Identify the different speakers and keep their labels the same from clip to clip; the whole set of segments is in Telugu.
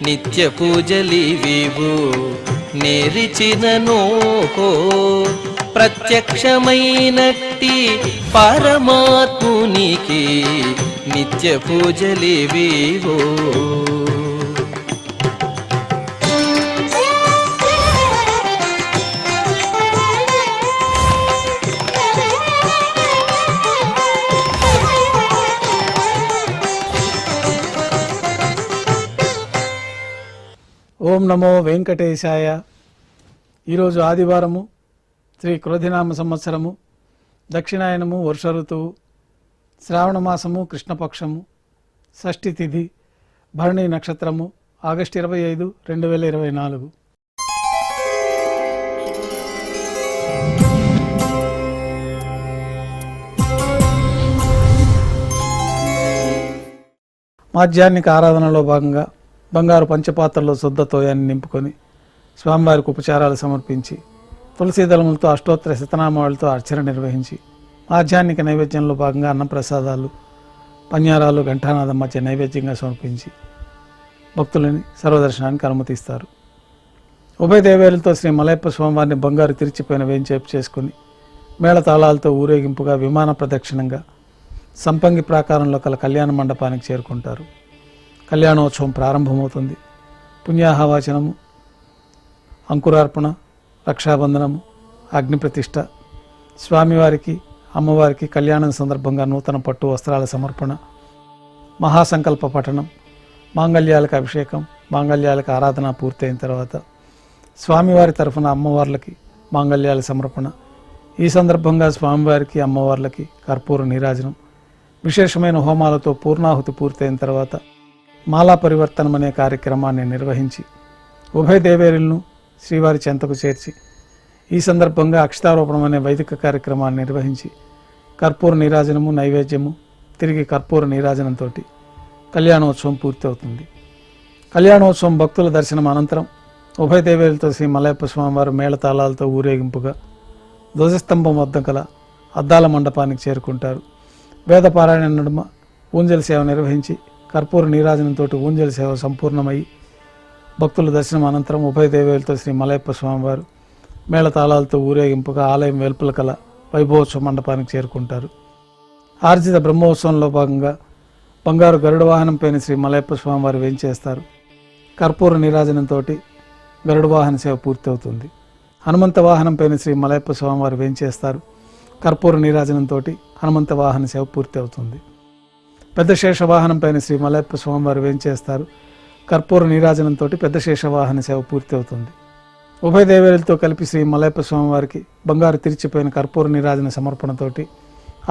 Speaker 1: నిత్య పూజలివివు నేరిచినను ప్రత్యక్షమైనట్టి పరమాత్మునికి నిత్య పూజలివివు.
Speaker 2: ఓం నమో వెంకటేశాయ. ఈరోజు ఆదివారము, శ్రీ క్రోధినామ సంవత్సరము, దక్షిణాయనము, వర్ష ఋతువు, శ్రావణ మాసము, కృష్ణపక్షము, షష్ఠి తిథి, భరణి నక్షత్రము, ఆగస్టు 25, 2024. మాధ్యాహ్నిక ఆరాధనలో భాగంగా బంగారు పంచపాత్రలో శుద్ధ తోయాన్ని నింపుకొని స్వామివారికి ఉపచారాలు సమర్పించి తులసీదళములతో అష్టోత్తర శతనామాలతో అర్చన నిర్వహించి మాధ్యాహ్నిక నైవేద్యంలో భాగంగా అన్నప్రసాదాలు, పన్యారాలు, ఘంటానాదం మధ్య నైవేద్యంగా సమర్పించి భక్తులని సర్వదర్శనానికి అనుమతిస్తారు. ఉభయ దేవేరులతో శ్రీ మలయప్ప స్వామివారిని బంగారు తిరిచిపోయిన వేంచేపు చేసుకుని మేళతాళాలతో ఊరేగింపుగా విమాన ప్రదక్షిణంగా సంపంగి ప్రాకారంలో కల కళ్యాణ మండపానికి చేరుకుంటారు. కళ్యాణోత్సవం ప్రారంభమవుతుంది. పుణ్యాహవాచనము, అంకురార్పణ, రక్షాబంధనము, అగ్నిప్రతిష్ఠ, స్వామివారికి అమ్మవారికి కళ్యాణం సందర్భంగా నూతన పట్టు వస్త్రాల సమర్పణ, మహాసంకల్ప పఠనం, మాంగళ్యాలకు అభిషేకం, మాంగళ్యాలకు ఆరాధన పూర్తయిన తర్వాత స్వామివారి తరఫున అమ్మవార్లకి మాంగళ్యాల సమర్పణ. ఈ సందర్భంగా స్వామివారికి అమ్మవార్లకి కర్పూర నీరాజనం, విశేషమైన హోమాలతో పూర్ణాహుతి పూర్తయిన తర్వాత మాలా పరివర్తనం అనే కార్యక్రమాన్ని నిర్వహించి ఉభయ దేవేరులను శ్రీవారి చెంతకు చేర్చి ఈ సందర్భంగా అక్షతారోపణం అనే వైదిక కార్యక్రమాన్ని నిర్వహించి కర్పూర నీరాజనము, నైవేద్యము, తిరిగి కర్పూర నీరాజనంతో కళ్యాణోత్సవం పూర్తి అవుతుంది. కళ్యాణోత్సవం భక్తుల దర్శనం అనంతరం ఉభయ దేవేరులతో శ్రీ మలయప్ప స్వామివారు మేళతాళాలతో ఊరేగింపుగా ధ్వజస్తంభం వద్ద గల అద్దాల మండపానికి చేరుకుంటారు. వేదపారాయణ నడుమ ఊంజల్ సేవ నిర్వహించి కర్పూర నీరాజనంతో ఊంజల్ సేవ సంపూర్ణమై భక్తుల దర్శనం అనంతరం ఉభయ దేవేరులతో శ్రీ మలయప్ప స్వామివారు మేళతాళాలతో ఊరేగింపుగా ఆలయం వెలుపల కల వైభవోత్సవ మండపానికి చేరుకుంటారు. ఆర్జిత బ్రహ్మోత్సవంలో భాగంగా బంగారు గరుడ వాహనం పైన శ్రీ మలయప్ప స్వామివారు వేంచేస్తారు. కర్పూర నీరాజనంతో గరుడ వాహన సేవ పూర్తి అవుతుంది. హనుమంత వాహనం పైన శ్రీ మలయప్ప స్వామివారు వేంచేస్తారు. కర్పూర నీరాజనంతో హనుమంత వాహన సేవ పూర్తి అవుతుంది. పెద్ద శేష వాహనం పైన శ్రీ మలయప్ప స్వామివారు వేంచేస్తారు. కర్పూర నీరాజనంతో పెద్ద శేష వాహన సేవ పూర్తి అవుతుంది. ఉభయ దేవేరులతో కలిపి శ్రీ మలయప్ప స్వామివారికి బంగారు తిరిచిపోయిన కర్పూర నీరాజన సమర్పణతోటి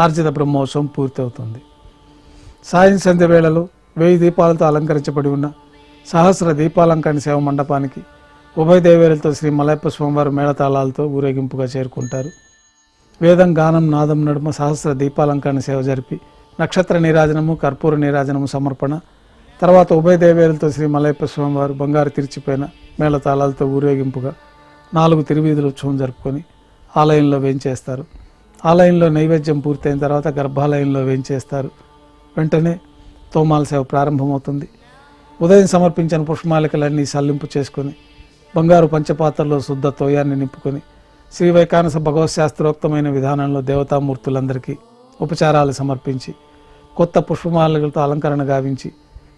Speaker 2: ఆర్జిత బ్రహ్మోత్సవం పూర్తి అవుతుంది. సాయం సంధ్య వేళలో 1000 దీపాలతో అలంకరించబడి ఉన్న సహస్ర దీపాలంకరణ సేవ మండపానికి ఉభయ దేవేరులతో శ్రీ మలయప్ప స్వామివారు మేళతాళాలతో ఊరేగింపుగా చేరుకుంటారు. వేదం, గానం, నాదం నడుమ సహస్ర దీపాలంకరణ సేవ జరిపి నక్షత్ర నీరాజనము, కర్పూర నీరాజనము సమర్పణ తర్వాత ఉభయ దేవేరులతో శ్రీ మలయప్ప స్వామివారు బంగారు తిరిచిపోయిన మేళతాళాలతో ఊరేగింపుగా 4 తిరువీధుల ఉత్సవం జరుపుకొని ఆలయంలో వేంచేస్తారు. ఆలయంలో నైవేద్యం పూర్తయిన తర్వాత గర్భాలయంలో వేంచేస్తారు. వెంటనే తోమాల సేవ ప్రారంభమవుతుంది. ఉదయం సమర్పించిన పుష్పమాలికలన్నీ సల్లింపు చేసుకొని బంగారు పంచపాత్రలో శుద్ధ తోయాన్ని నింపుకొని శ్రీ వైకానస భగవత్ శాస్త్రోక్తమైన విధానంలో దేవతామూర్తులందరికీ ఉపచారాలు సమర్పించి కొత్త పుష్పమాలలతో అలంకరణ గావించి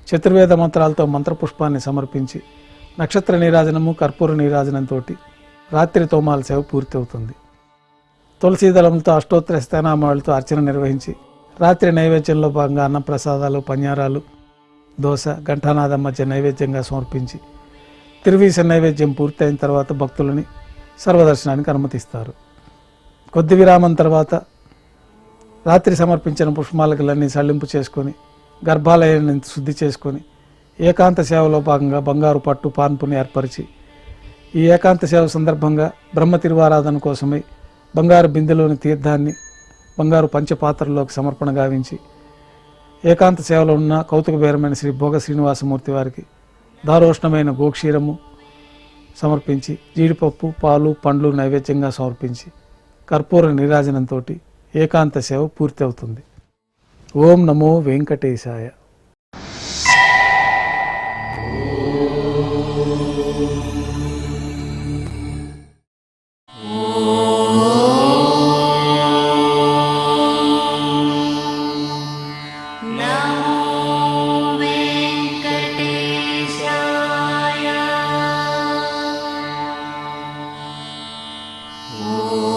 Speaker 2: చతుర్వేద మంత్రాలతో మంత్రపుష్పాన్ని సమర్పించి నక్షత్ర నీరాజనము, కర్పూర నీరాజనంతో రాత్రి తోమాల సేవ పూర్తి అవుతుంది. తులసీదళములతో అష్టోత్తర స్థానామాలతో అర్చన నిర్వహించి రాత్రి నైవేద్యంలో భాగంగా అన్నప్రసాదాలు, పన్యారాలు, దోశ, ఘంటానాదం మధ్య నైవేద్యంగా సమర్పించి తిరువీస నైవేద్యం పూర్తయిన తర్వాత భక్తులని సర్వదర్శనానికి అనుమతిస్తారు. కొద్ది విరామం తర్వాత రాత్రి సమర్పించిన పుష్పమాలకలన్నీ సళ్లింపు చేసుకొని గర్భాలయాన్ని శుద్ధి చేసుకొని ఏకాంత సేవలో భాగంగా బంగారు పట్టు పాన్పుని ఏర్పరిచి ఈ ఏకాంత సేవ సందర్భంగా బ్రహ్మ తిరువారాధన కోసమై బంగారు బిందెలోని తీర్థాన్ని బంగారు పంచపాత్రలోకి సమర్పణ గావించి ఏకాంత సేవలో ఉన్న కౌతుకబేరమైన శ్రీ భోగ శ్రీనివాసమూర్తి వారికి దారోష్ణమైన గోక్షీరము సమర్పించి జీడిపప్పు, పాలు, పండ్లు నైవేద్యంగా సమర్పించి కర్పూర నీరాజనంతో ఏకాంత సేవ పూర్తి అవుతుంది. ఓం నమో వెంకటేశాయ.
Speaker 3: Oh